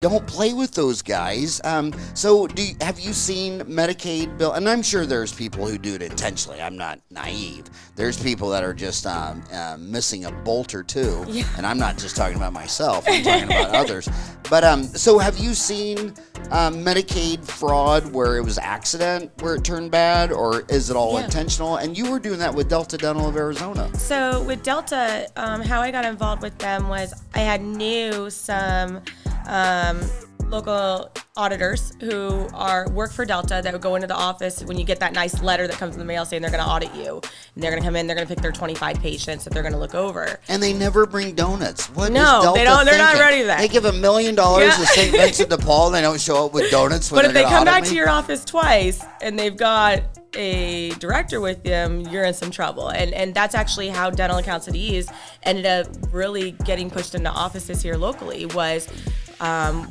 don't play with those guys. So have you seen Medicaid bill? And I'm sure there's people who do it intentionally. I'm not naive. There's people that are just missing a bolt or two. Yeah. And I'm not just talking about myself. I'm talking about others. But so have you seen Medicaid fraud where it was accident, where it turned bad, or is it all intentional? And you were doing that with Delta Dental of Arizona. So with Delta, how I got involved with them was I knew some local auditors who work for Delta that would go into the office when you get that nice letter that comes in the mail saying they're going to audit you. And they're going to come in, they're going to pick their 25 patients that they're going to look over. And they never bring donuts. What No, is Delta they don't. They're not thinking? ready for that. They give $1 million to St. Vincent de Paul and they don't show up with donuts when But if they're they going to come audit back me? to your office twice and they've got a director with them, you're in some trouble. And that's actually how dental accounts at ease ended up really getting pushed into offices here locally was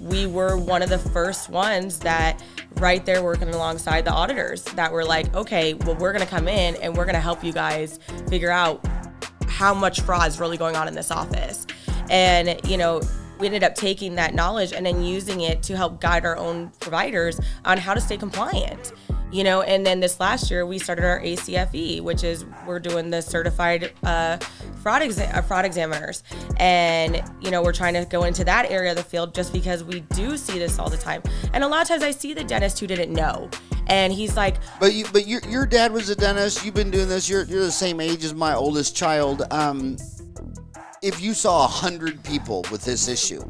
we were one of the first ones that right there working alongside the auditors that were like, okay, well, we're going to come in and we're going to help you guys figure out how much fraud is really going on in this office. And, we ended up taking that knowledge and then using it to help guide our own providers on how to stay compliant. And then this last year we started our ACFE, which is we're doing the certified fraud examiners, and we're trying to go into that area of the field just because we do see this all the time. And a lot of times I see the dentist who didn't know, and he's like, But your dad was a dentist. You've been doing this. You're the same age as my oldest child. If you saw 100 people with this issue,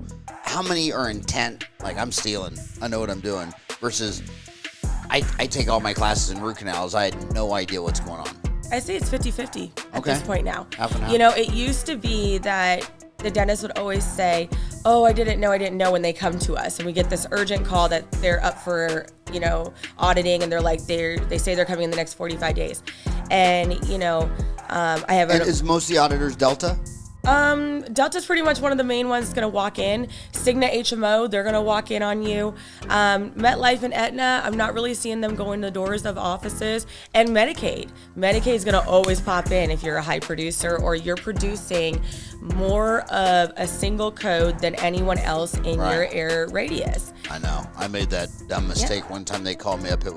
how many are intent? Like, I'm stealing. I know what I'm doing. Versus, I take all my classes in root canals. I had no idea what's going on. I say it's 50-50 at this point now. Half and half. It used to be that the dentist would always say, oh, I didn't know when they come to us. And we get this urgent call that they're up for, auditing, and they're like, they say they're coming in the next 45 days. And, I have And is most of the auditors Delta? Delta's pretty much one of the main ones that's going to walk in. Cigna HMO, they're going to walk in on you. MetLife and Aetna, I'm not really seeing them go in the doors of offices. And Medicaid is going to always pop in if you're a high producer or you're producing more of a single code than anyone else in your area radius. I know. I made that dumb mistake one time. They called me up. It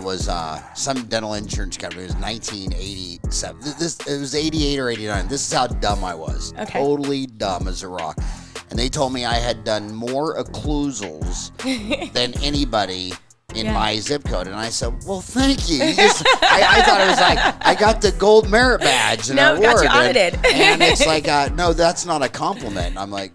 was some dental insurance company. It was 1987. It was 88 or 89. This is how dumb I was. Okay. Totally dumb as a rock. And they told me I had done more occlusals than anybody in my zip code. And I said, well, thank you. I thought it was like, I got the gold merit badge and No, award. got you audited. And it's like, no, that's not a compliment. I'm like,